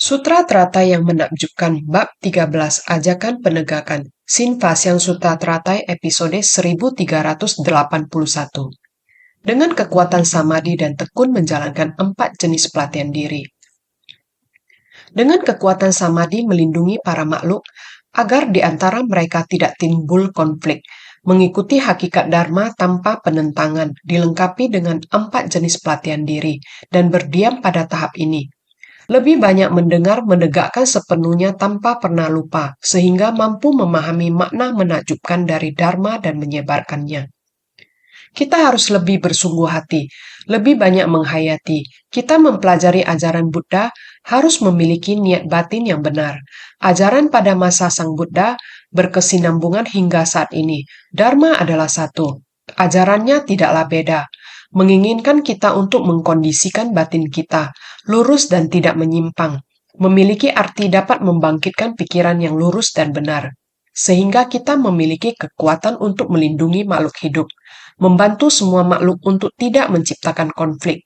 Sutra Tratai yang menakjubkan bab 13 Ajakan Penegakan Sinvasyang Sutta Tratai episode 1381. Dengan kekuatan samadhi dan tekun menjalankan 4 jenis pelatihan diri. Dengan kekuatan samadhi melindungi para makhluk agar di antara mereka tidak timbul konflik, mengikuti hakikat dharma tanpa penentangan, dilengkapi dengan 4 jenis pelatihan diri, dan berdiam pada tahap ini. Lebih banyak mendengar menegakkan sepenuhnya tanpa pernah lupa, sehingga mampu memahami makna menakjubkan dari Dharma dan menyebarkannya. Kita harus lebih bersungguh hati, lebih banyak menghayati. Kita mempelajari ajaran Buddha harus memiliki niat batin yang benar. Ajaran pada masa Sang Buddha berkesinambungan hingga saat ini. Dharma adalah satu. Ajarannya tidaklah beda. Menginginkan kita untuk mengkondisikan batin kita, lurus dan tidak menyimpang. Memiliki arti dapat membangkitkan pikiran yang lurus dan benar. Sehingga kita memiliki kekuatan untuk melindungi makhluk hidup, membantu semua makhluk untuk tidak menciptakan konflik,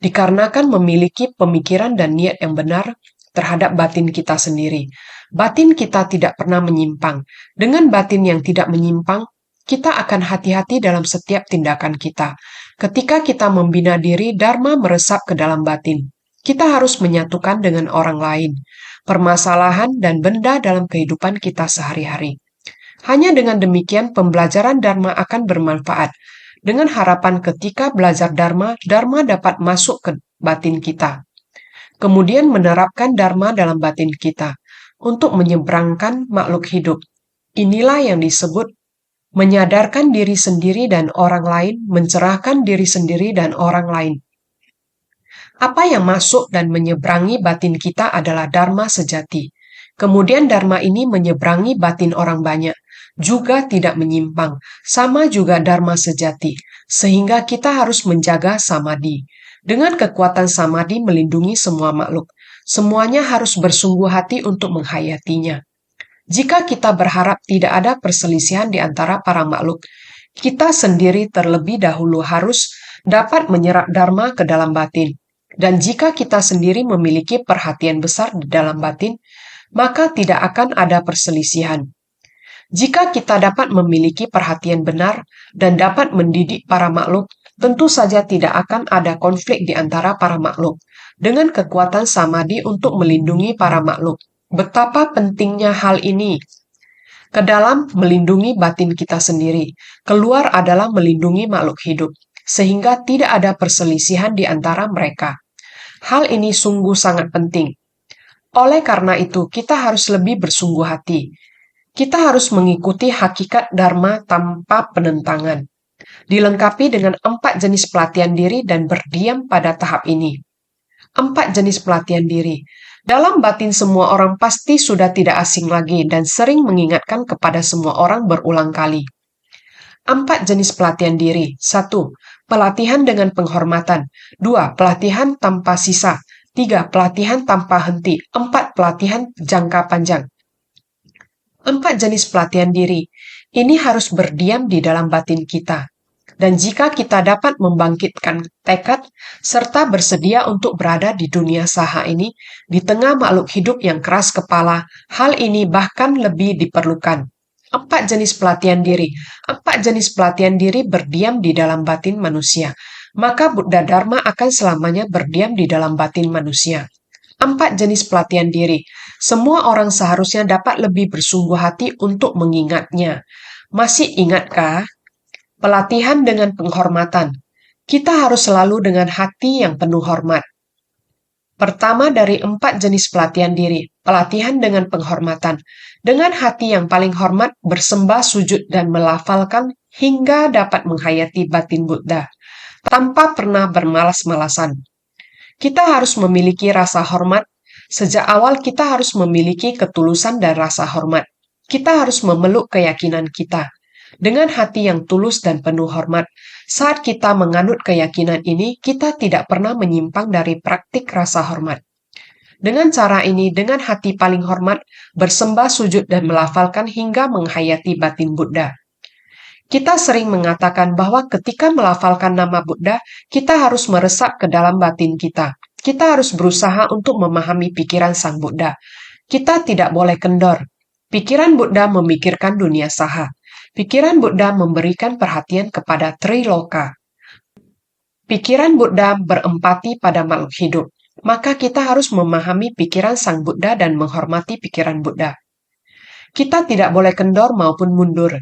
dikarenakan memiliki pemikiran dan niat yang benar terhadap batin kita sendiri. Batin kita tidak pernah menyimpang. Dengan batin yang tidak menyimpang, kita akan hati-hati dalam setiap tindakan kita. Ketika kita membina diri, Dharma meresap ke dalam batin. Kita harus menyatukan dengan orang lain, permasalahan dan benda dalam kehidupan kita sehari-hari. Hanya dengan demikian pembelajaran Dharma akan bermanfaat. Dengan harapan ketika belajar Dharma, Dharma dapat masuk ke batin kita. Kemudian menerapkan Dharma dalam batin kita untuk menyeberangkan makhluk hidup. Inilah yang disebut menyadarkan diri sendiri dan orang lain, mencerahkan diri sendiri dan orang lain. Apa yang masuk dan menyeberangi batin kita adalah Dharma sejati. Kemudian Dharma ini menyeberangi batin orang banyak, juga tidak menyimpang, sama juga Dharma sejati, sehingga kita harus menjaga samadhi. Dengan kekuatan samadhi melindungi semua makhluk, semuanya harus bersungguh hati untuk menghayatinya. Jika kita berharap tidak ada perselisihan di antara para makhluk, kita sendiri terlebih dahulu harus dapat menyerap Dharma ke dalam batin. Dan jika kita sendiri memiliki perhatian besar di dalam batin, maka tidak akan ada perselisihan. Jika kita dapat memiliki perhatian benar dan dapat mendidik para makhluk, tentu saja tidak akan ada konflik di antara para makhluk. Dengan kekuatan samadhi untuk melindungi para makhluk, betapa pentingnya hal ini. Ke dalam melindungi batin kita sendiri, keluar adalah melindungi makhluk hidup, sehingga tidak ada perselisihan di antara mereka. Hal ini sungguh sangat penting. Oleh karena itu, kita harus lebih bersungguh hati. Kita harus mengikuti hakikat Dharma tanpa penentangan, dilengkapi dengan 4 jenis pelatihan diri dan berdiam pada tahap ini. 4 jenis pelatihan diri. Dalam batin semua orang pasti sudah tidak asing lagi dan sering mengingatkan kepada semua orang berulang kali. 4 jenis pelatihan diri. 1. Pelatihan dengan penghormatan. 2. Pelatihan tanpa sisa. 3. Pelatihan tanpa henti. 4. Pelatihan jangka panjang. 4 jenis pelatihan diri. Ini harus berdiam di dalam batin kita. Dan jika kita dapat membangkitkan tekad serta bersedia untuk berada di dunia saha ini, di tengah makhluk hidup yang keras kepala, hal ini bahkan lebih diperlukan. 4 jenis pelatihan diri. 4 jenis pelatihan diri berdiam di dalam batin manusia. Maka Buddha Dharma akan selamanya berdiam di dalam batin manusia. 4 jenis pelatihan diri. Semua orang seharusnya dapat lebih bersungguh hati untuk mengingatnya. Masih ingatkah? Pelatihan dengan penghormatan. Kita harus selalu dengan hati yang penuh hormat. Pertama dari 4 jenis pelatihan diri, pelatihan dengan penghormatan. Dengan hati yang paling hormat, bersembah, sujud, dan melafalkan hingga dapat menghayati batin Buddha, tanpa pernah bermalas-malasan. Kita harus memiliki rasa hormat. Sejak awal kita harus memiliki ketulusan dan rasa hormat. Kita harus memeluk keyakinan kita. Dengan hati yang tulus dan penuh hormat, saat kita menganut keyakinan ini, kita tidak pernah menyimpang dari praktik rasa hormat. Dengan cara ini, dengan hati paling hormat, bersembah, sujud, dan melafalkan hingga menghayati batin Buddha. Kita sering mengatakan bahwa ketika melafalkan nama Buddha, kita harus meresap ke dalam batin kita. Kita harus berusaha untuk memahami pikiran Sang Buddha. Kita tidak boleh kendor. Pikiran Buddha memikirkan dunia saha. Pikiran Buddha memberikan perhatian kepada Triloka. Pikiran Buddha berempati pada makhluk hidup. Maka kita harus memahami pikiran Sang Buddha dan menghormati pikiran Buddha. Kita tidak boleh kendor maupun mundur.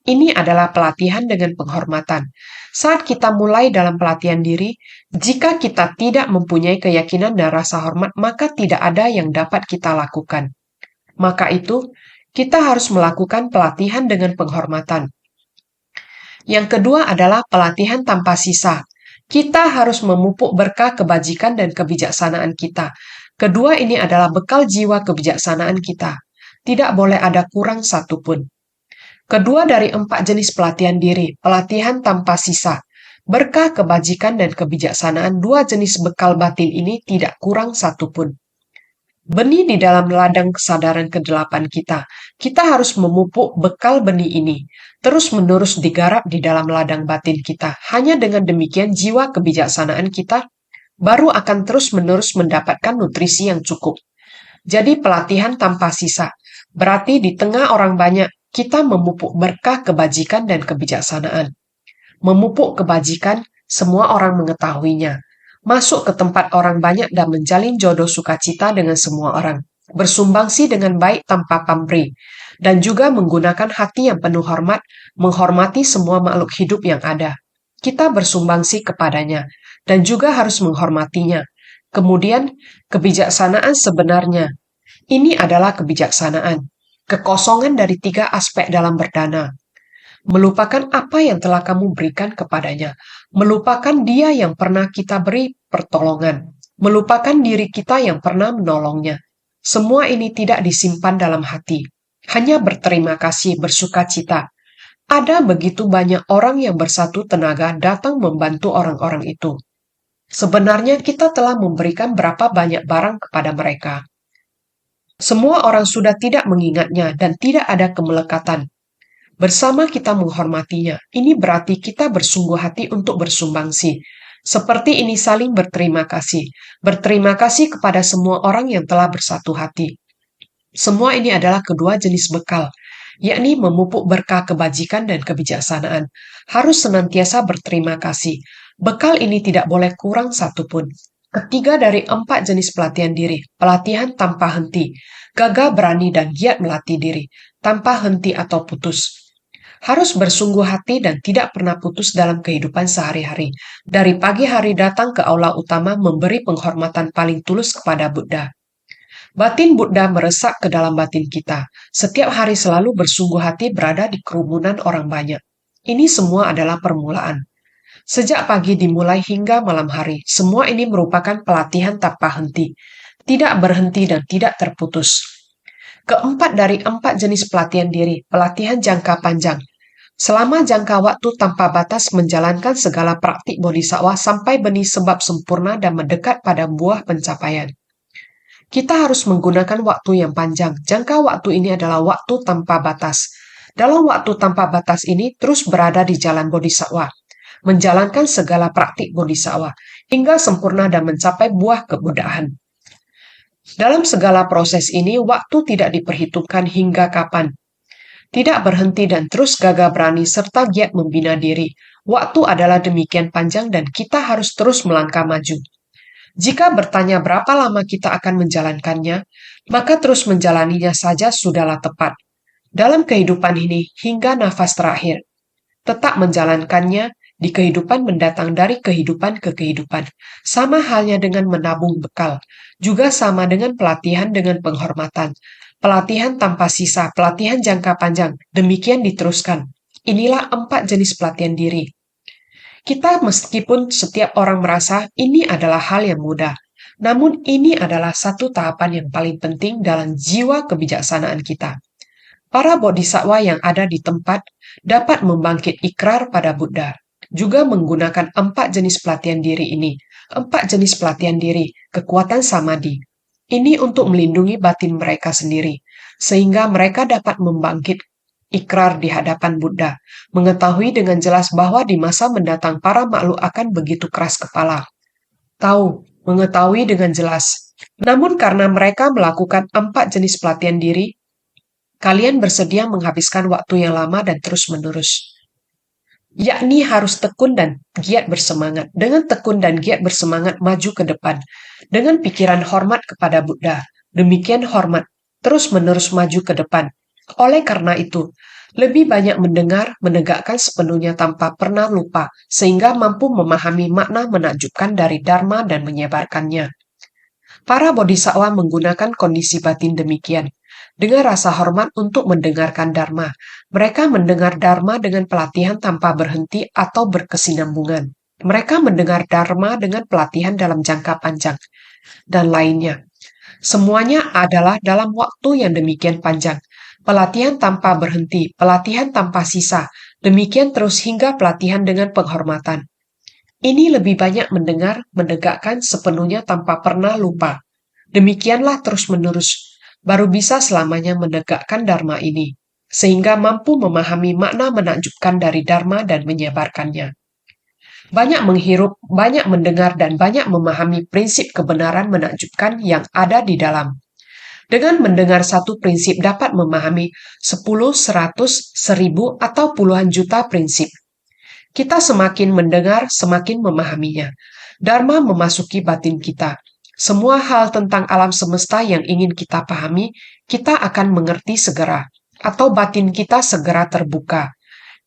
Ini adalah pelatihan dengan penghormatan. Saat kita mulai dalam pelatihan diri, jika kita tidak mempunyai keyakinan dan rasa hormat, maka tidak ada yang dapat kita lakukan. Maka itu, kita harus melakukan pelatihan dengan penghormatan. Yang kedua adalah pelatihan tanpa sisa. Kita harus memupuk berkah kebajikan dan kebijaksanaan kita. Kedua ini adalah bekal jiwa kebijaksanaan kita. Tidak boleh ada kurang satupun. Kedua dari 4 jenis pelatihan diri, pelatihan tanpa sisa. Berkah kebajikan dan kebijaksanaan 2 jenis bekal batin ini tidak kurang satupun. Benih di dalam ladang kesadaran ke-8 kita. Kita harus memupuk bekal benih ini, terus-menerus digarap di dalam ladang batin kita. Hanya dengan demikian jiwa kebijaksanaan kita baru akan terus-menerus mendapatkan nutrisi yang cukup. Jadi pelatihan tanpa sisa. Berarti di tengah orang banyak, kita memupuk berkah kebajikan dan kebijaksanaan. Memupuk kebajikan, semua orang mengetahuinya. Masuk ke tempat orang banyak dan menjalin jodoh sukacita dengan semua orang. Bersumbangsi dengan baik tanpa pamrih. Dan juga menggunakan hati yang penuh hormat, menghormati semua makhluk hidup yang ada. Kita bersumbangsi kepadanya, dan juga harus menghormatinya. Kemudian, kebijaksanaan sebenarnya. Ini adalah kebijaksanaan. Kekosongan dari 3 aspek dalam berdana. Melupakan apa yang telah kamu berikan kepadanya. Melupakan dia yang pernah kita beri pertolongan. Melupakan diri kita yang pernah menolongnya. Semua ini tidak disimpan dalam hati. Hanya berterima kasih, bersukacita. Ada begitu banyak orang yang bersatu tenaga datang membantu orang-orang itu. Sebenarnya kita telah memberikan berapa banyak barang kepada mereka. Semua orang sudah tidak mengingatnya dan tidak ada kemelekatan. Bersama kita menghormatinya, ini berarti kita bersungguh hati untuk bersumbangsi. Seperti ini saling berterima kasih. Berterima kasih kepada semua orang yang telah bersatu hati. Semua ini adalah kedua jenis bekal, yakni memupuk berkah kebajikan dan kebijaksanaan. Harus senantiasa berterima kasih. Bekal ini tidak boleh kurang satupun. Ketiga dari 4 jenis pelatihan diri, pelatihan tanpa henti, gagah berani dan giat melatih diri, tanpa henti atau putus. Harus bersungguh hati dan tidak pernah putus dalam kehidupan sehari-hari. Dari pagi hari datang ke aula utama memberi penghormatan paling tulus kepada Buddha. Batin Buddha meresap ke dalam batin kita. Setiap hari selalu bersungguh hati berada di kerumunan orang banyak. Ini semua adalah permulaan. Sejak pagi dimulai hingga malam hari, semua ini merupakan pelatihan tanpa henti, tidak berhenti dan tidak terputus. Keempat dari 4 jenis pelatihan diri, pelatihan jangka panjang. Selama jangka waktu tanpa batas menjalankan segala praktik bodhisattva sampai benih sebab sempurna dan mendekat pada buah pencapaian. Kita harus menggunakan waktu yang panjang. Jangka waktu ini adalah waktu tanpa batas. Dalam waktu tanpa batas ini terus berada di jalan bodhisattva, menjalankan segala praktik bodhisattva, hingga sempurna dan mencapai buah kebuddhaan. Dalam segala proses ini, waktu tidak diperhitungkan hingga kapan. Tidak berhenti dan terus gagah berani serta giat membina diri. Waktu adalah demikian panjang dan kita harus terus melangkah maju. Jika bertanya berapa lama kita akan menjalankannya, maka terus menjalaninya saja sudahlah tepat. Dalam kehidupan ini hingga nafas terakhir, tetap menjalankannya di kehidupan mendatang dari kehidupan ke kehidupan. Sama halnya dengan menabung bekal, juga sama dengan pelatihan dengan penghormatan. Pelatihan tanpa sisa, pelatihan jangka panjang, demikian diteruskan. Inilah 4 jenis pelatihan diri. Kita meskipun setiap orang merasa ini adalah hal yang mudah, namun ini adalah satu tahapan yang paling penting dalam jiwa kebijaksanaan kita. Para bodhisattva yang ada di tempat dapat membangkit ikrar pada Buddha. Juga menggunakan 4 jenis pelatihan diri ini. 4 jenis pelatihan diri, kekuatan samadhi. Ini untuk melindungi batin mereka sendiri, sehingga mereka dapat membangkit ikrar di hadapan Buddha, mengetahui dengan jelas bahwa di masa mendatang para makhluk akan begitu keras kepala. Tahu mengetahui dengan jelas. Namun karena mereka melakukan 4 jenis pelatihan diri, kalian bersedia menghabiskan waktu yang lama dan terus-menerus. Yakni harus tekun dan giat bersemangat. Dengan tekun dan giat bersemangat maju ke depan. Dengan pikiran hormat kepada Buddha. Demikian hormat, terus-menerus maju ke depan. Oleh karena itu, lebih banyak mendengar, menegakkan sepenuhnya tanpa pernah lupa, sehingga mampu memahami makna menakjubkan dari Dharma dan menyebarkannya. Para bodhisattva menggunakan kondisi batin demikian, dengan rasa hormat untuk mendengarkan Dharma. Mereka mendengar Dharma dengan pelatihan tanpa berhenti atau berkesinambungan. Mereka mendengar Dharma dengan pelatihan dalam jangka panjang, dan lainnya. Semuanya adalah dalam waktu yang demikian panjang. Pelatihan tanpa berhenti, pelatihan tanpa sisa, demikian terus hingga pelatihan dengan penghormatan. Ini lebih banyak mendengar, menegakkan sepenuhnya tanpa pernah lupa. Demikianlah terus-menerus, baru bisa selamanya menegakkan Dharma ini, sehingga mampu memahami makna menakjubkan dari Dharma dan menyebarkannya. Banyak menghirup, banyak mendengar, dan banyak memahami prinsip kebenaran menakjubkan yang ada di dalam. Dengan mendengar satu prinsip dapat memahami 10, 100, 1000, atau puluhan juta prinsip. Kita semakin mendengar, semakin memahaminya. Dharma memasuki batin kita. Semua hal tentang alam semesta yang ingin kita pahami, kita akan mengerti segera, atau batin kita segera terbuka.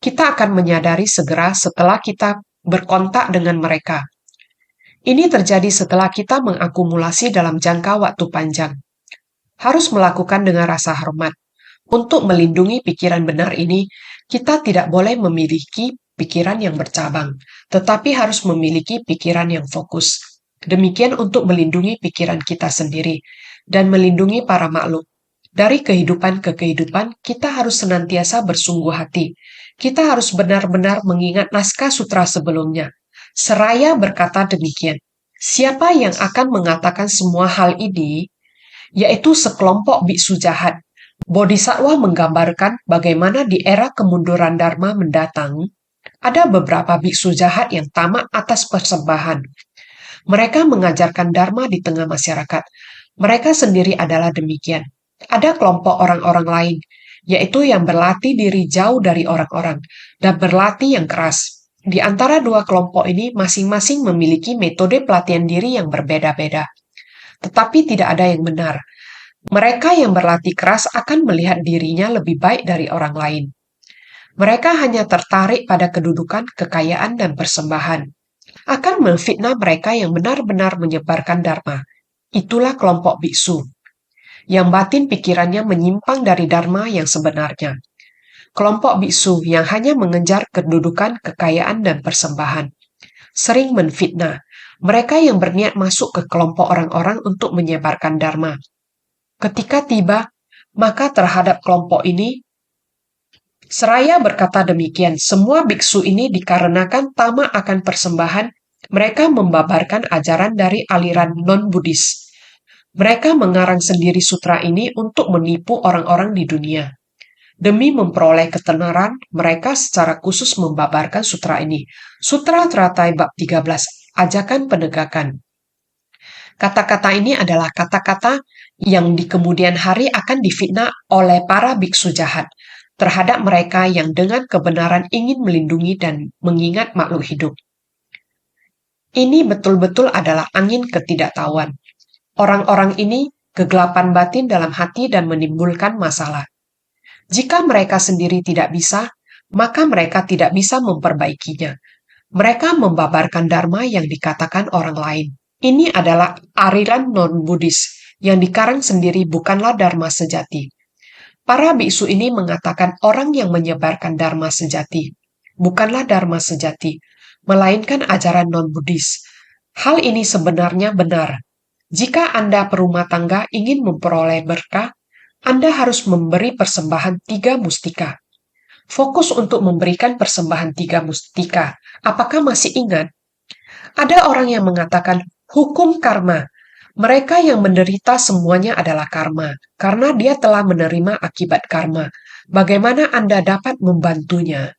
Kita akan menyadari segera setelah kita berkontak dengan mereka. Ini terjadi setelah kita mengakumulasi dalam jangka waktu panjang. Harus melakukan dengan rasa hormat. Untuk melindungi pikiran benar ini, kita tidak boleh memiliki pikiran yang bercabang, tetapi harus memiliki pikiran yang fokus. Demikian untuk melindungi pikiran kita sendiri dan melindungi para makhluk. Dari kehidupan ke kehidupan, kita harus senantiasa bersungguh hati. Kita harus benar-benar mengingat naskah sutra sebelumnya. Seraya berkata demikian, siapa yang akan mengatakan semua hal ini, yaitu sekelompok biksu jahat. Bodhisattva menggambarkan bagaimana di era kemunduran Dharma mendatang, ada beberapa biksu jahat yang tamak atas persembahan. Mereka mengajarkan Dharma di tengah masyarakat. Mereka sendiri adalah demikian. Ada kelompok orang-orang lain, yaitu yang berlatih diri jauh dari orang-orang, dan berlatih yang keras. Di antara dua kelompok ini masing-masing memiliki metode pelatihan diri yang berbeda-beda. Tetapi tidak ada yang benar. Mereka yang berlatih keras akan melihat dirinya lebih baik dari orang lain. Mereka hanya tertarik pada kedudukan, kekayaan, dan persembahan. Akan memfitnah mereka yang benar-benar menyebarkan Dharma. Itulah kelompok biksu, yang batin pikirannya menyimpang dari Dharma yang sebenarnya. Kelompok biksu yang hanya mengejar kedudukan, kekayaan, dan persembahan. Sering menfitnah. Mereka yang berniat masuk ke kelompok orang-orang untuk menyebarkan Dharma. Ketika tiba, maka terhadap kelompok ini, seraya berkata demikian, semua biksu ini dikarenakan tamak akan persembahan, mereka membabarkan ajaran dari aliran non-Buddhis. Mereka mengarang sendiri sutra ini untuk menipu orang-orang di dunia. Demi memperoleh ketenaran, mereka secara khusus membabarkan sutra ini. Sutra Teratai Bab 13, Ajakan Penegakan. Kata-kata ini adalah kata-kata yang di kemudian hari akan difitnah oleh para biksu jahat terhadap mereka yang dengan kebenaran ingin melindungi dan mengingat makhluk hidup. Ini betul-betul adalah angin ketidaktahuan. Orang-orang ini kegelapan batin dalam hati dan menimbulkan masalah. Jika mereka sendiri tidak bisa, maka mereka tidak bisa memperbaikinya. Mereka membabarkan Dharma yang dikatakan orang lain. Ini adalah aliran non-Buddhis yang dikarang sendiri bukanlah Dharma sejati. Para biksu ini mengatakan orang yang menyebarkan Dharma sejati bukanlah Dharma sejati, melainkan ajaran non-Buddhis. Hal ini sebenarnya benar. Jika Anda perumah tangga ingin memperoleh berkah, Anda harus memberi persembahan 3 mustika. Fokus untuk memberikan persembahan 3 mustika. Apakah masih ingat? Ada orang yang mengatakan hukum karma. Mereka yang menderita semuanya adalah karma, karena dia telah menerima akibat karma. Bagaimana Anda dapat membantunya?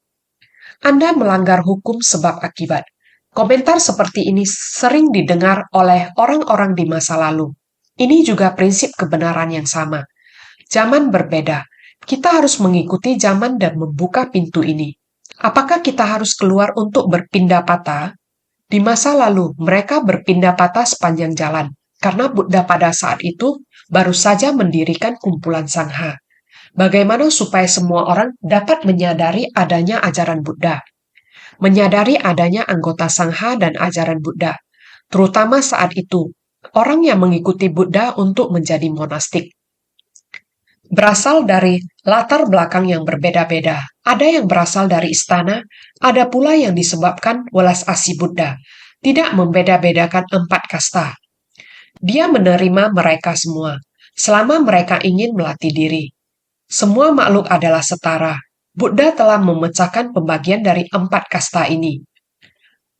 Anda melanggar hukum sebab akibat. Komentar seperti ini sering didengar oleh orang-orang di masa lalu. Ini juga prinsip kebenaran yang sama. Zaman berbeda. Kita harus mengikuti zaman dan membuka pintu ini. Apakah kita harus keluar untuk berpindah patah? Di masa lalu, mereka berpindah patah sepanjang jalan, karena Buddha pada saat itu baru saja mendirikan kumpulan Sangha. Bagaimana supaya semua orang dapat menyadari adanya ajaran Buddha? Menyadari adanya anggota Sangha dan ajaran Buddha, terutama saat itu, orang yang mengikuti Buddha untuk menjadi monastik. Berasal dari latar belakang yang berbeda-beda. Ada yang berasal dari istana, ada pula yang disebabkan welas asih Buddha. Tidak membeda-bedakan 4 kasta. Dia menerima mereka semua, selama mereka ingin melatih diri. Semua makhluk adalah setara. Buddha telah memecahkan pembagian dari 4 kasta ini.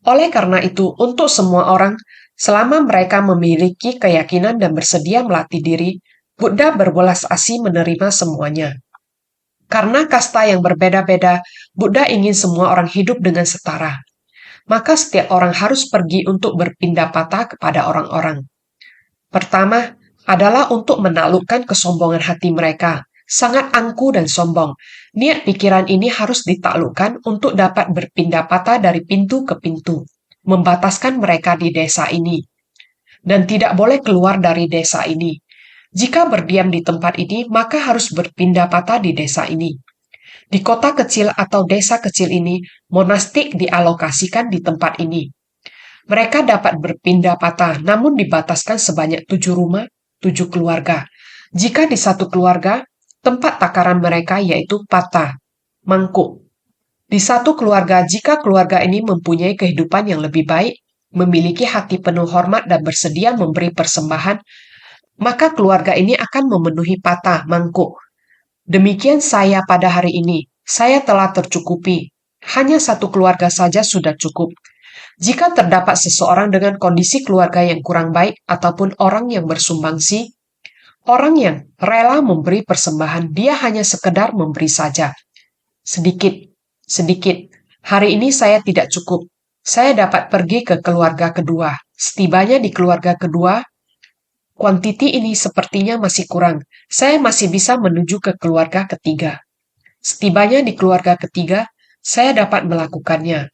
Oleh karena itu, untuk semua orang, selama mereka memiliki keyakinan dan bersedia melatih diri, Buddha berwelas asih menerima semuanya. Karena kasta yang berbeda-beda, Buddha ingin semua orang hidup dengan setara. Maka setiap orang harus pergi untuk berpindah patah kepada orang-orang. Pertama, adalah untuk menaklukkan kesombongan hati mereka. Sangat angku dan sombong. Niat pikiran ini harus ditaklukkan untuk dapat berpindah patah dari pintu ke pintu, membataskan mereka di desa ini, dan tidak boleh keluar dari desa ini. Jika berdiam di tempat ini, maka harus berpindah patah di desa ini. Di kota kecil atau desa kecil ini, monastik dialokasikan di tempat ini. Mereka dapat berpindah patah, namun dibataskan sebanyak 7 rumah, 7 keluarga. Jika di satu keluarga, tempat takaran mereka yaitu patah, mangkuk. Di satu keluarga, jika keluarga ini mempunyai kehidupan yang lebih baik, memiliki hati penuh hormat dan bersedia memberi persembahan, maka keluarga ini akan memenuhi patah, mangkuk. Demikian saya pada hari ini, saya telah tercukupi. Hanya satu keluarga saja sudah cukup. Jika terdapat seseorang dengan kondisi keluarga yang kurang baik ataupun orang yang bersumbangsi, orang yang rela memberi persembahan, dia hanya sekedar memberi saja. Sedikit. Hari ini saya tidak cukup. Saya dapat pergi ke keluarga kedua. Setibanya di keluarga kedua, kuantiti ini sepertinya masih kurang. Saya masih bisa menuju ke keluarga ketiga. Setibanya di keluarga ketiga, saya dapat melakukannya.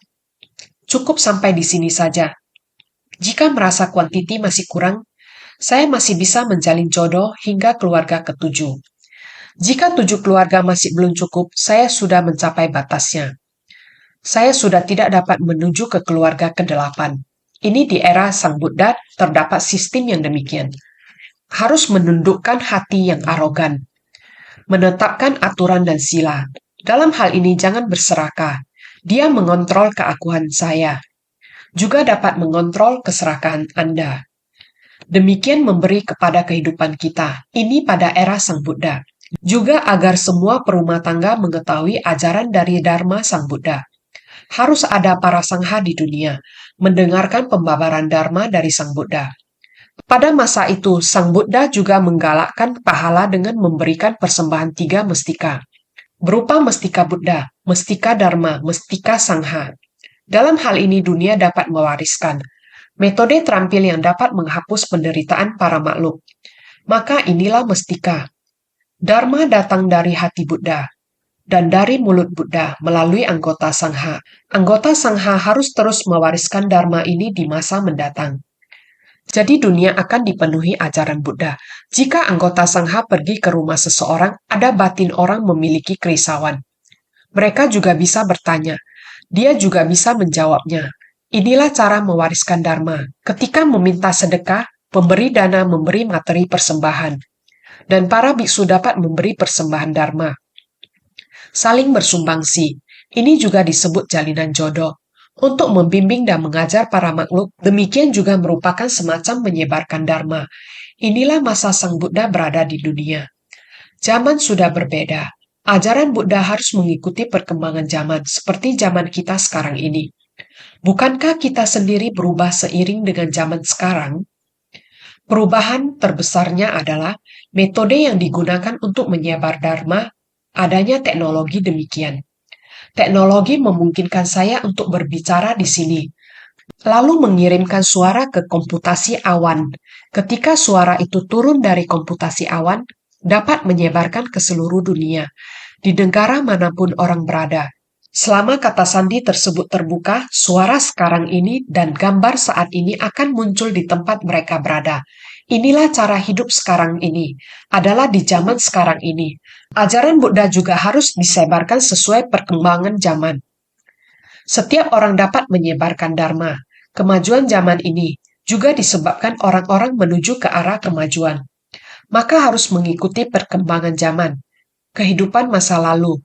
Cukup sampai di sini saja. Jika merasa kuantiti masih kurang, saya masih bisa menjalin jodoh hingga keluarga ketujuh. Jika 7 keluarga masih belum cukup, saya sudah mencapai batasnya. Saya sudah tidak dapat menuju ke keluarga ke-8. Ini di era Sang Buddha terdapat sistem yang demikian. Harus menundukkan hati yang arogan. Menetapkan aturan dan sila. Dalam hal ini jangan berserakah. Dia mengontrol keakuan saya. Juga dapat mengontrol keserakahan Anda. Demikian memberi kepada kehidupan kita. Ini pada era Sang Buddha. Juga agar semua perumah tangga mengetahui ajaran dari Dharma Sang Buddha. Harus ada para sangha di dunia, mendengarkan pembabaran Dharma dari Sang Buddha. Pada masa itu, Sang Buddha juga menggalakkan pahala dengan memberikan persembahan 3 mestika. Berupa mestika Buddha, mestika Dharma, mestika Sangha. Dalam hal ini dunia dapat mewariskan metode terampil yang dapat menghapus penderitaan para makhluk. Maka inilah mestika. Dharma datang dari hati Buddha dan dari mulut Buddha melalui anggota Sangha. Anggota Sangha harus terus mewariskan Dharma ini di masa mendatang. Jadi dunia akan dipenuhi ajaran Buddha. Jika anggota Sangha pergi ke rumah seseorang, ada batin orang memiliki kerisauan. Mereka juga bisa bertanya. Dia juga bisa menjawabnya. Inilah cara mewariskan Dharma. Ketika meminta sedekah, pemberi dana memberi materi persembahan. Dan para biksu dapat memberi persembahan Dharma. Saling bersumbangsi. Ini juga disebut jalinan jodoh. Untuk membimbing dan mengajar para makhluk, demikian juga merupakan semacam menyebarkan Dharma. Inilah masa Sang Buddha berada di dunia. Zaman sudah berbeda. Ajaran Buddha harus mengikuti perkembangan zaman, seperti zaman kita sekarang ini. Bukankah kita sendiri berubah seiring dengan zaman sekarang? Perubahan terbesarnya adalah metode yang digunakan untuk menyebar Dharma, adanya teknologi demikian. Teknologi memungkinkan saya untuk berbicara di sini. lalu mengirimkan suara ke komputasi awan. Ketika suara itu turun dari komputasi awan, dapat menyebarkan ke seluruh dunia, di negara manapun orang berada. Selama kata sandi tersebut terbuka, suara sekarang ini dan gambar saat ini akan muncul di tempat mereka berada. Inilah cara hidup sekarang ini, adalah di zaman sekarang ini. Ajaran Buddha juga harus disebarkan sesuai perkembangan zaman. Setiap orang dapat menyebarkan dharma. Kemajuan zaman ini juga disebabkan orang-orang menuju ke arah kemajuan. Maka harus mengikuti perkembangan zaman. Kehidupan masa lalu.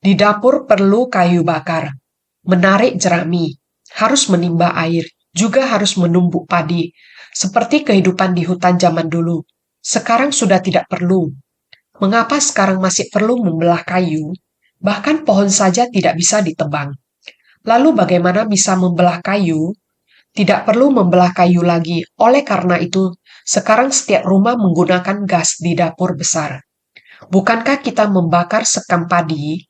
Di dapur perlu kayu bakar. Menarik jerami. Harus menimba air. Juga harus menumbuk padi. Seperti kehidupan di hutan zaman dulu. Sekarang sudah tidak perlu. Mengapa sekarang masih perlu membelah kayu? Bahkan pohon saja tidak bisa ditebang. Lalu bagaimana bisa membelah kayu? Tidak perlu membelah kayu lagi. Oleh karena itu, sekarang setiap rumah menggunakan gas di dapur besar. Bukankah kita membakar sekam padi?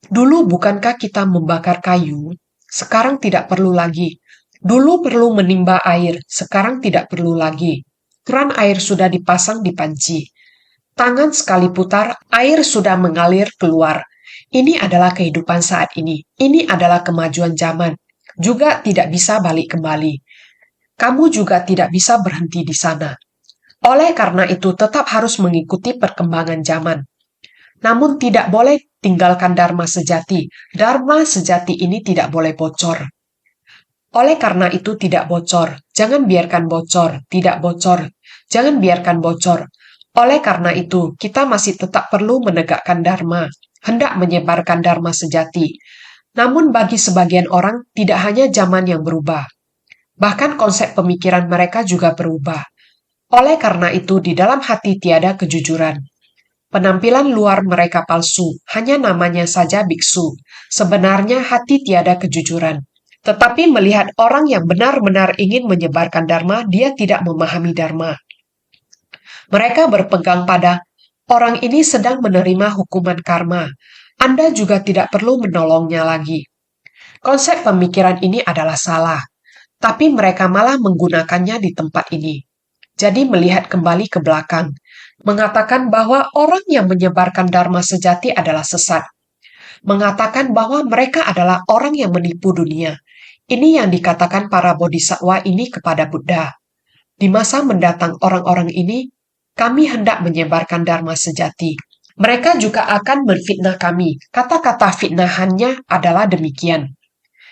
Dulu bukankah kita membakar kayu? Sekarang tidak perlu lagi. Dulu perlu menimba air, sekarang tidak perlu lagi. Keran air sudah dipasang di panci. Tangan sekali putar, air sudah mengalir keluar. Ini adalah kehidupan saat ini. Ini adalah kemajuan zaman. Juga tidak bisa balik kembali. Kamu juga tidak bisa berhenti di sana. Oleh karena itu, tetap harus mengikuti perkembangan zaman. Namun tidak boleh tinggalkan dharma sejati. Dharma sejati ini tidak boleh bocor. Oleh karena itu tidak bocor. Jangan biarkan bocor. Tidak bocor. Jangan biarkan bocor. Oleh karena itu, kita masih tetap perlu menegakkan dharma, hendak menyebarkan dharma sejati. Namun bagi sebagian orang, tidak hanya zaman yang berubah. Bahkan konsep pemikiran mereka juga berubah. Oleh karena itu, di dalam hati tiada kejujuran. Penampilan luar mereka palsu, hanya namanya saja biksu. Sebenarnya hati tiada kejujuran. Tetapi melihat orang yang benar-benar ingin menyebarkan dharma, dia tidak memahami dharma. Mereka berpegang pada orang ini sedang menerima hukuman karma. Anda juga tidak perlu menolongnya lagi. Konsep pemikiran ini adalah salah, tapi mereka malah menggunakannya di tempat ini. Jadi melihat kembali ke belakang, mengatakan bahwa orang yang menyebarkan dharma sejati adalah sesat. Mengatakan bahwa mereka adalah orang yang menipu dunia. Ini yang dikatakan para bodhisattva ini kepada Buddha. Di masa mendatang orang-orang ini, kami hendak menyebarkan dharma sejati. Mereka juga akan menfitnah kami. Kata-kata fitnahannya adalah demikian.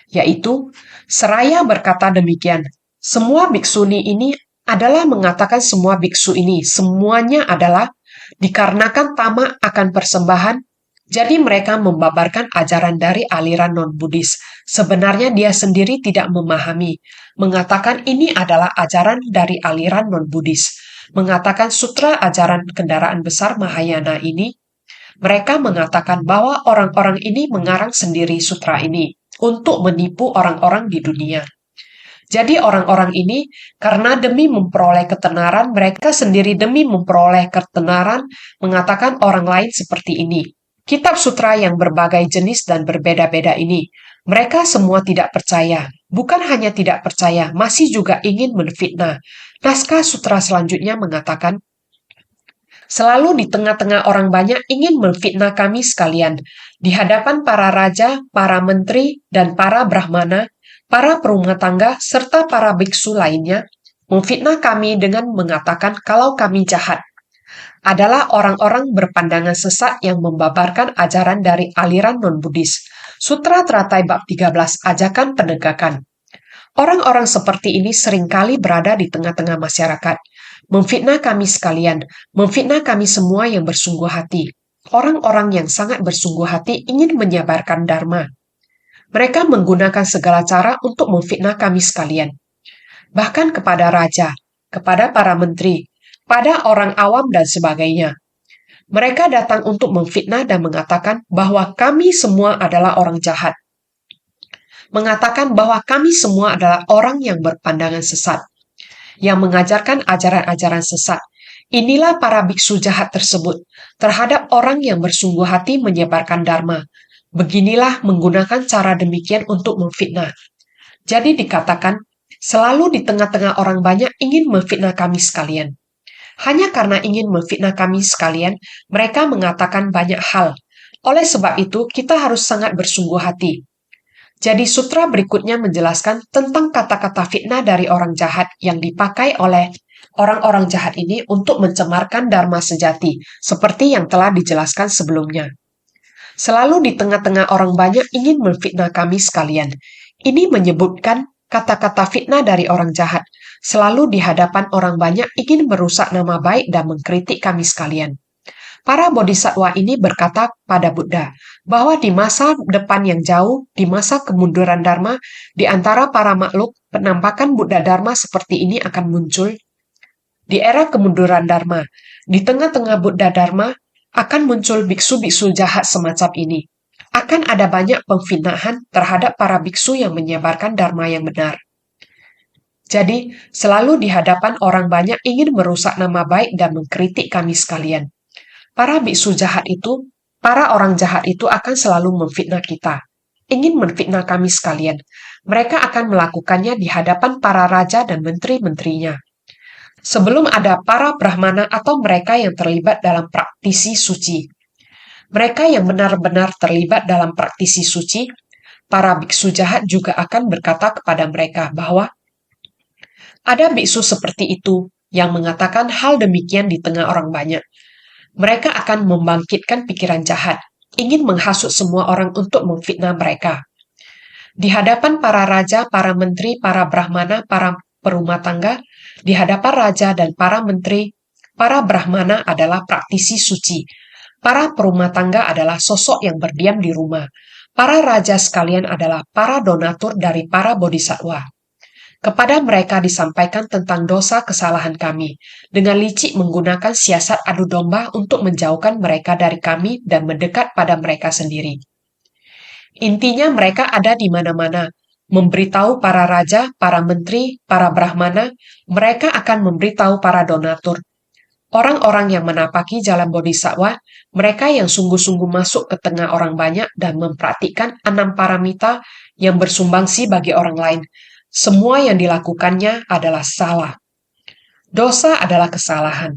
Yaitu, seraya berkata demikian, semua biksuni ini adalah mengatakan semua biksu ini, semuanya adalah dikarenakan tamak akan persembahan, jadi mereka membabarkan ajaran dari aliran non-Buddhis. Sebenarnya dia sendiri tidak memahami, mengatakan ini adalah ajaran dari aliran non-Buddhis. Mengatakan sutra ajaran kendaraan besar Mahayana ini, mereka mengatakan bahwa orang-orang ini mengarang sendiri sutra ini untuk menipu orang-orang di dunia. Jadi orang-orang ini karena demi memperoleh ketenaran, mereka sendiri demi memperoleh ketenaran mengatakan orang lain seperti ini. Kitab sutra yang berbagai jenis dan berbeda-beda ini, mereka semua tidak percaya. Bukan hanya tidak percaya, masih juga ingin menfitnah. Naskah sutra selanjutnya mengatakan, selalu di tengah-tengah orang banyak ingin menfitnah kami sekalian, di hadapan para raja, para menteri, dan para brahmana, para perumah tangga, serta para biksu lainnya, memfitnah kami dengan mengatakan kalau kami jahat. Adalah orang-orang berpandangan sesat yang membabarkan ajaran dari aliran non-Buddhis. Sutra Teratai Bab 13, Ajakan Penegakan. Orang-orang seperti ini seringkali berada di tengah-tengah masyarakat. Memfitnah kami sekalian, memfitnah kami semua yang bersungguh hati. Orang-orang yang sangat bersungguh hati ingin menyebarkan dharma. Mereka menggunakan segala cara untuk memfitnah kami sekalian. Bahkan kepada raja, kepada para menteri, pada orang awam dan sebagainya. Mereka datang untuk memfitnah dan mengatakan bahwa kami semua adalah orang jahat. Mengatakan bahwa kami semua adalah orang yang berpandangan sesat, yang mengajarkan ajaran-ajaran sesat. Inilah para biksu jahat tersebut terhadap orang yang bersungguh hati menyebarkan dharma. Beginilah menggunakan cara demikian untuk memfitnah. Jadi dikatakan selalu di tengah-tengah orang banyak ingin memfitnah kami sekalian. Hanya karena ingin memfitnah kami sekalian, mereka mengatakan banyak hal. Oleh sebab itu, kita harus sangat bersungguh hati. Jadi sutra berikutnya menjelaskan tentang kata-kata fitnah dari orang jahat yang dipakai oleh orang-orang jahat ini untuk mencemarkan dharma sejati, seperti yang telah dijelaskan sebelumnya. Selalu di tengah-tengah orang banyak ingin memfitnah kami sekalian. Ini menyebutkan kata-kata fitnah dari orang jahat. Selalu di hadapan orang banyak ingin merusak nama baik dan mengkritik kami sekalian. Para bodhisattva ini berkata pada Buddha bahwa di masa depan yang jauh, di masa kemunduran Dharma, di antara para makhluk, penampakan Buddha Dharma seperti ini akan muncul. Di era kemunduran Dharma, di tengah-tengah Buddha Dharma, akan muncul biksu-biksu jahat semacam ini. Akan ada banyak pemfitnahan terhadap para biksu yang menyebarkan Dharma yang benar. Jadi, selalu di hadapan orang banyak ingin merusak nama baik dan mengkritik kami sekalian. Para biksu jahat itu, para orang jahat itu akan selalu memfitnah kita. Ingin memfitnah kami sekalian. Mereka akan melakukannya di hadapan para raja dan menteri-menterinya. Sebelum ada para brahmana atau mereka yang terlibat dalam praktisi suci. Mereka yang benar-benar terlibat dalam praktisi suci, para biksu jahat juga akan berkata kepada mereka bahwa ada biksu seperti itu yang mengatakan hal demikian di tengah orang banyak. Mereka akan membangkitkan pikiran jahat, ingin menghasut semua orang untuk memfitnah mereka. Di hadapan para raja, para menteri, para brahmana, para perumah tangga, di hadapan raja dan para menteri, para brahmana adalah praktisi suci. Para perumah tangga adalah sosok yang berdiam di rumah. Para raja sekalian adalah para donatur dari para bodhisattva. Kepada mereka disampaikan tentang dosa kesalahan kami, dengan licik menggunakan siasat adu domba untuk menjauhkan mereka dari kami dan mendekat pada mereka sendiri. Intinya mereka ada di mana-mana, memberitahu para raja, para menteri, para brahmana, mereka akan memberitahu para donatur. Orang-orang yang menapaki jalan bodhisattva, mereka yang sungguh-sungguh masuk ke tengah orang banyak dan mempraktikkan 6 paramita yang bersumbangsi bagi orang lain. Semua yang dilakukannya adalah salah. Dosa adalah kesalahan.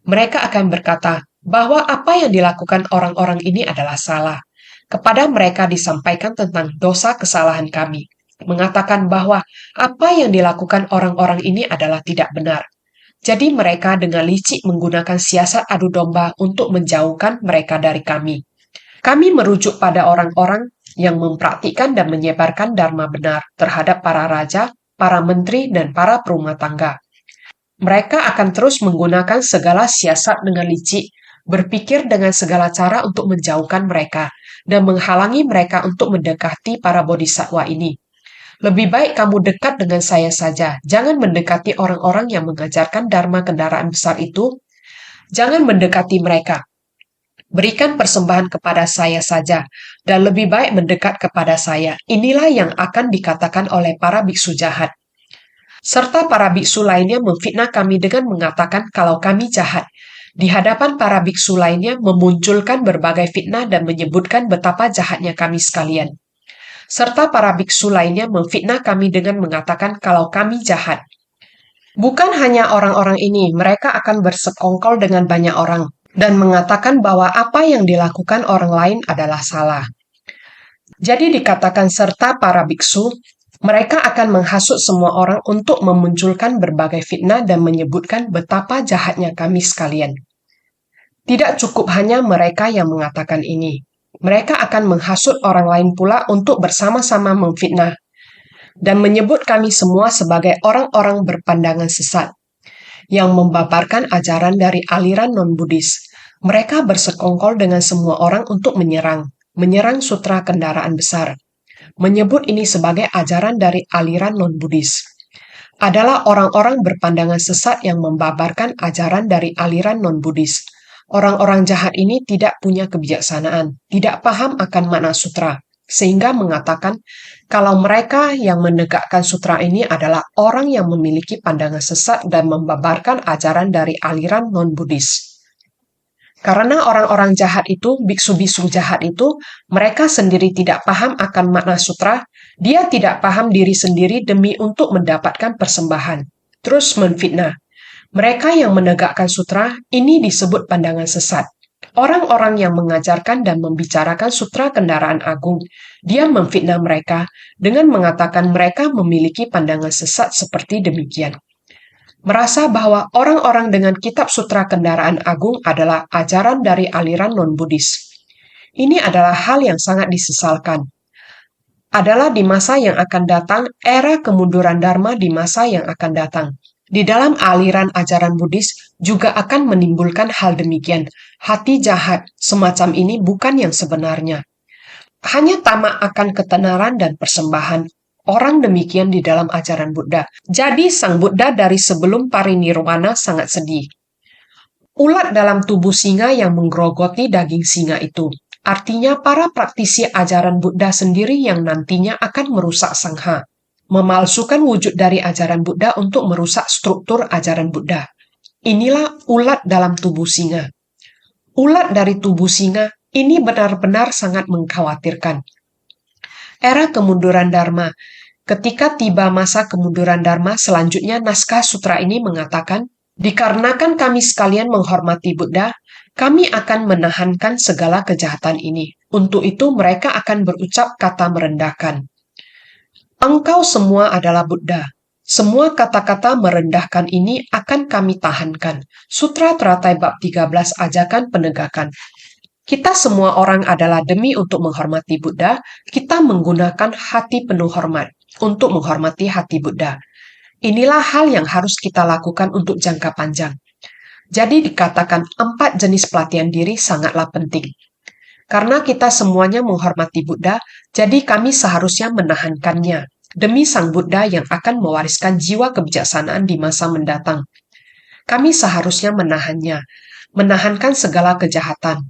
Mereka akan berkata bahwa apa yang dilakukan orang-orang ini adalah salah. Kepada mereka disampaikan tentang dosa kesalahan kami, mengatakan bahwa apa yang dilakukan orang-orang ini adalah tidak benar. Jadi mereka dengan licik menggunakan siasat adu domba untuk menjauhkan mereka dari kami. Kami merujuk pada orang-orang yang mempraktikkan dan menyebarkan dharma benar terhadap para raja, para menteri, dan para perumah tangga. Mereka akan terus menggunakan segala siasat dengan licik, berpikir dengan segala cara untuk menjauhkan mereka, dan menghalangi mereka untuk mendekati para bodhisattva ini. Lebih baik kamu dekat dengan saya saja. Jangan mendekati orang-orang yang mengajarkan dharma kendaraan besar itu. Jangan mendekati mereka. Berikan persembahan kepada saya saja, dan lebih baik mendekat kepada saya. Inilah yang akan dikatakan oleh para biksu jahat. Serta para biksu lainnya memfitnah kami dengan mengatakan kalau kami jahat. Di hadapan para biksu lainnya memunculkan berbagai fitnah dan menyebutkan betapa jahatnya kami sekalian. Serta para biksu lainnya memfitnah kami dengan mengatakan kalau kami jahat. Bukan hanya orang-orang ini, mereka akan bersekongkol dengan banyak orang dan mengatakan bahwa apa yang dilakukan orang lain adalah salah. Jadi dikatakan serta para biksu, mereka akan menghasut semua orang untuk memunculkan berbagai fitnah dan menyebutkan betapa jahatnya kami sekalian. Tidak cukup hanya mereka yang mengatakan ini. Mereka akan menghasut orang lain pula untuk bersama-sama memfitnah dan menyebut kami semua sebagai orang-orang berpandangan sesat yang membabarkan ajaran dari aliran non-Buddhis. Mereka bersekongkol dengan semua orang untuk menyerang sutra kendaraan besar. Menyebut ini sebagai ajaran dari aliran non-Buddhis. Adalah orang-orang berpandangan sesat yang membabarkan ajaran dari aliran non-Buddhis. Orang-orang jahat ini tidak punya kebijaksanaan, tidak paham akan makna sutra, sehingga mengatakan kalau mereka yang menegakkan sutra ini adalah orang yang memiliki pandangan sesat dan membabarkan ajaran dari aliran non-Buddhis. Karena orang-orang jahat itu, biksu-biksu jahat itu, mereka sendiri tidak paham akan makna sutra, Dia tidak paham diri sendiri demi untuk mendapatkan persembahan, terus menfitnah. Mereka yang menegakkan sutra ini disebut pandangan sesat. Orang-orang yang mengajarkan dan membicarakan sutra kendaraan agung, dia memfitnah mereka dengan mengatakan mereka memiliki pandangan sesat seperti demikian. Merasa bahwa orang-orang dengan kitab sutra kendaraan agung adalah ajaran dari aliran non-Buddhis. Ini adalah hal yang sangat disesalkan. Adalah di masa yang akan datang, era kemunduran Dharma di masa yang akan datang. Di dalam aliran ajaran Buddhis juga akan menimbulkan hal demikian. Hati jahat semacam ini bukan yang sebenarnya. Hanya tamak akan ketenaran dan persembahan. Orang demikian di dalam ajaran Buddha. Jadi sang Buddha dari sebelum parinirwana sangat sedih. Ulat dalam tubuh singa yang menggerogoti daging singa itu. Artinya para praktisi ajaran Buddha sendiri yang nantinya akan merusak sangha. Memalsukan wujud dari ajaran Buddha untuk merusak struktur ajaran Buddha. Inilah ulat dalam tubuh singa. Ulat dari tubuh singa ini benar-benar sangat mengkhawatirkan. Era kemunduran Dharma. Ketika tiba masa kemunduran Dharma, selanjutnya naskah sutra ini mengatakan, dikarenakan kami sekalian menghormati Buddha, kami akan menahankan segala kejahatan ini. Untuk itu mereka akan berucap kata merendahkan. Engkau semua adalah Buddha. Semua kata-kata merendahkan ini akan kami tahankan. Sutra Teratai Bab 13 Ajakan Penegakan. Kita semua orang adalah demi untuk menghormati Buddha, kita menggunakan hati penuh hormat untuk menghormati hati Buddha. Inilah hal yang harus kita lakukan untuk jangka panjang. Jadi dikatakan 4 jenis pelatihan diri sangatlah penting. Karena kita semuanya menghormati Buddha, jadi kami seharusnya menahankannya demi Sang Buddha yang akan mewariskan jiwa kebijaksanaan di masa mendatang. Kami seharusnya menahankan segala kejahatan.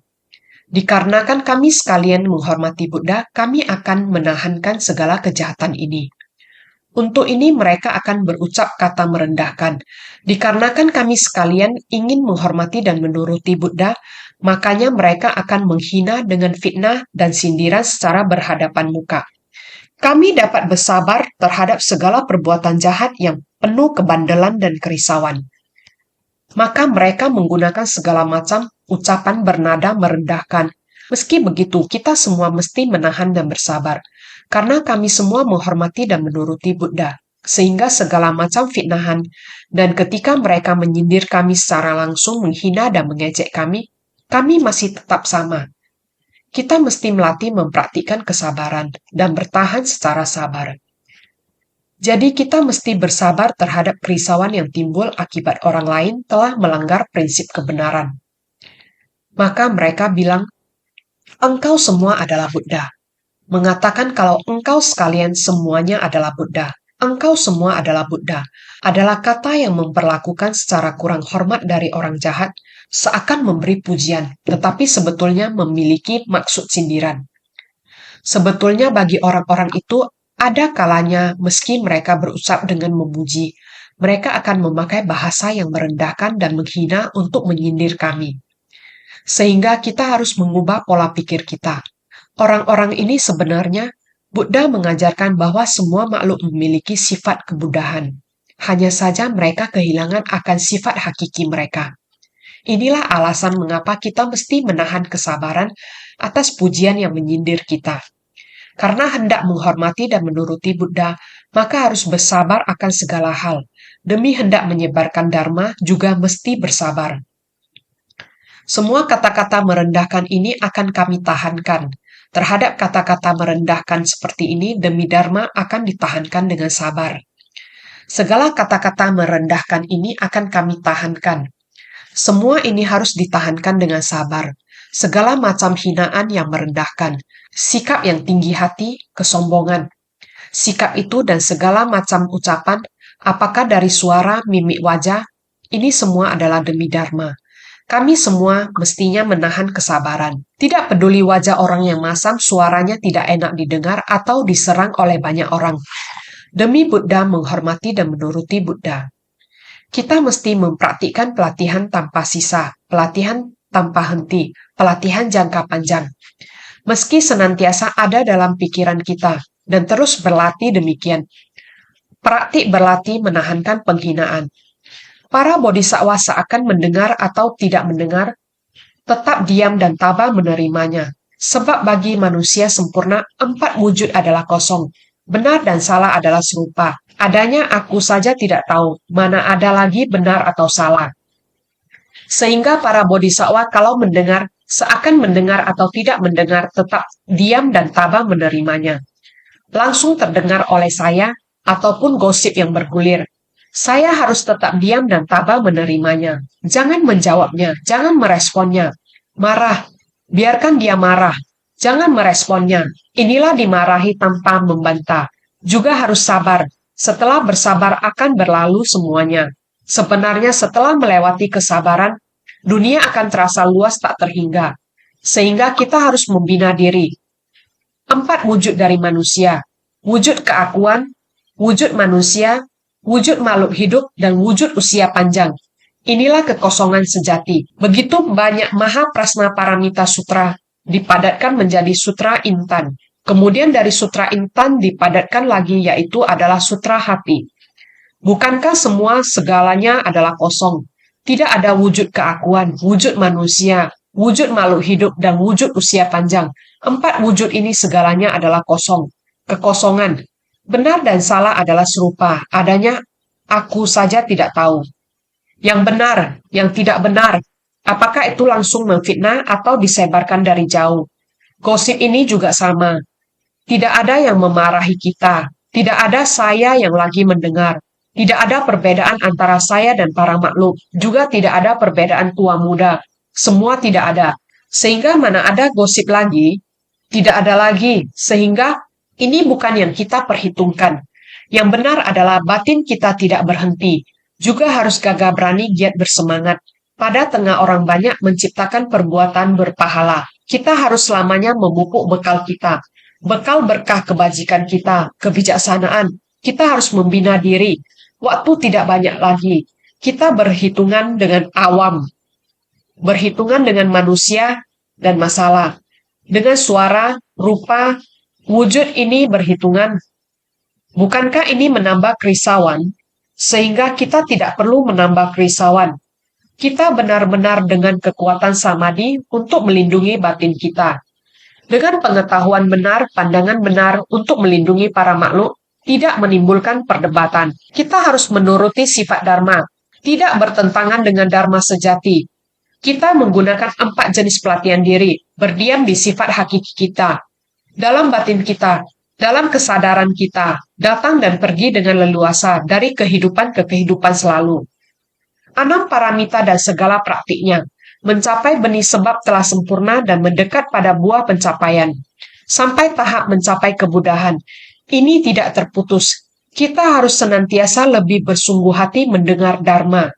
Dikarenakan kami sekalian menghormati Buddha, kami akan menahankan segala kejahatan ini. Untuk ini mereka akan berucap kata merendahkan. Dikarenakan kami sekalian ingin menghormati dan menuruti Buddha, makanya mereka akan menghina dengan fitnah dan sindiran secara berhadapan muka. Kami dapat bersabar terhadap segala perbuatan jahat yang penuh kebandelan dan kerisauan. Maka mereka menggunakan segala macam ucapan bernada merendahkan. Meski begitu, kita semua mesti menahan dan bersabar. Karena kami semua menghormati dan menuruti Buddha. Sehingga segala macam fitnahan, dan ketika mereka menyindir kami secara langsung, menghina dan mengejek kami masih tetap sama. Kita mesti melatih mempraktikkan kesabaran dan bertahan secara sabar. Jadi kita mesti bersabar terhadap kerisauan yang timbul akibat orang lain telah melanggar prinsip kebenaran. Maka mereka bilang, engkau semua adalah Buddha. Mengatakan kalau engkau sekalian semuanya adalah Buddha. Engkau semua adalah Buddha. Adalah kata yang memperlakukan secara kurang hormat dari orang jahat, seakan memberi pujian, tetapi sebetulnya memiliki maksud sindiran. Sebetulnya bagi orang-orang itu, ada kalanya meski mereka berucap dengan memuji, mereka akan memakai bahasa yang merendahkan dan menghina untuk menyindir kami. Sehingga kita harus mengubah pola pikir kita. Orang-orang ini sebenarnya, Buddha mengajarkan bahwa semua makhluk memiliki sifat kebudahan. Hanya saja mereka kehilangan akan sifat hakiki mereka. Inilah alasan mengapa kita mesti menahan kesabaran atas pujian yang menyindir kita. Karena hendak menghormati dan menuruti Buddha, maka harus bersabar akan segala hal. Demi hendak menyebarkan Dharma juga mesti bersabar. Semua kata-kata merendahkan ini akan kami tahankan. Terhadap kata-kata merendahkan seperti ini, demi Dharma akan ditahankan dengan sabar. Segala kata-kata merendahkan ini akan kami tahankan. Semua ini harus ditahankan dengan sabar. Segala macam hinaan yang merendahkan, sikap yang tinggi hati, kesombongan. Sikap itu dan segala macam ucapan, apakah dari suara, mimik wajah, ini semua adalah demi Dharma. Kami semua mestinya menahan kesabaran. Tidak peduli wajah orang yang masam, suaranya tidak enak didengar atau diserang oleh banyak orang. Demi Buddha menghormati dan menuruti Buddha. Kita mesti mempraktikkan pelatihan tanpa sisa, pelatihan tanpa henti, pelatihan jangka panjang. Meski senantiasa ada dalam pikiran kita, dan terus berlatih demikian. Praktik berlatih menahankan penghinaan. Para bodhisattva seakan mendengar atau tidak mendengar, tetap diam dan tabah menerimanya. Sebab bagi manusia sempurna, 4 wujud adalah kosong. Benar dan salah adalah serupa. Adanya aku saja tidak tahu, mana ada lagi benar atau salah. Sehingga para bodhisattva kalau mendengar, seakan mendengar atau tidak mendengar, tetap diam dan tabah menerimanya. Langsung terdengar oleh saya, ataupun gosip yang bergulir. Saya harus tetap diam dan tabah menerimanya. Jangan menjawabnya, jangan meresponnya. Marah, biarkan dia marah. Jangan meresponnya. Inilah dimarahi tanpa membantah. Juga harus sabar. Setelah bersabar akan berlalu semuanya. Sebenarnya setelah melewati kesabaran, dunia akan terasa luas tak terhingga. Sehingga kita harus membina diri. 4 wujud dari manusia. Wujud keakuan, wujud manusia, wujud makhluk hidup, dan wujud usia panjang. Inilah kekosongan sejati. Begitu banyak Maha Prasna Paramita Sutra dipadatkan menjadi Sutra Intan. Kemudian dari Sutra Intan dipadatkan lagi yaitu adalah Sutra Hati. Bukankah semua segalanya adalah kosong? Tidak ada wujud keakuan, wujud manusia, wujud makhluk hidup, dan wujud usia panjang. 4 wujud ini segalanya adalah kosong. Kekosongan. Benar dan salah adalah serupa. Adanya aku saja tidak tahu. Yang benar, yang tidak benar. Apakah itu langsung memfitnah atau disebarkan dari jauh? Gosip ini juga sama. Tidak ada yang memarahi kita. Tidak ada saya yang lagi mendengar. Tidak ada perbedaan antara saya dan para makhluk. Juga tidak ada perbedaan tua muda. Semua tidak ada. Sehingga mana ada gosip lagi, tidak ada lagi. Sehingga ini bukan yang kita perhitungkan. Yang benar adalah batin kita tidak berhenti. Juga harus gagah berani giat bersemangat. Pada tengah orang banyak menciptakan perbuatan berpahala. Kita harus selamanya memupuk bekal kita. Bekal berkah kebajikan kita, kebijaksanaan. Kita harus membina diri. Waktu tidak banyak lagi. Kita berhitungan dengan awam. Berhitungan dengan manusia dan masalah. Dengan suara, rupa, wujud ini berhitungan. Bukankah ini menambah kerisauan? Sehingga kita tidak perlu menambah kerisauan. Kita benar-benar dengan kekuatan samadhi untuk melindungi batin kita. Dengan pengetahuan benar, pandangan benar untuk melindungi para makhluk, tidak menimbulkan perdebatan. Kita harus menuruti sifat dharma, tidak bertentangan dengan dharma sejati. Kita menggunakan 4 jenis pelatihan diri, berdiam di sifat hakiki kita, dalam batin kita, dalam kesadaran kita, datang dan pergi dengan leluasa dari kehidupan ke kehidupan selalu. 6 paramita dan segala praktiknya, mencapai benih sebab telah sempurna dan mendekat pada buah pencapaian, sampai tahap mencapai kebudahan. Ini tidak terputus. Kita harus senantiasa lebih bersungguh hati mendengar dharma,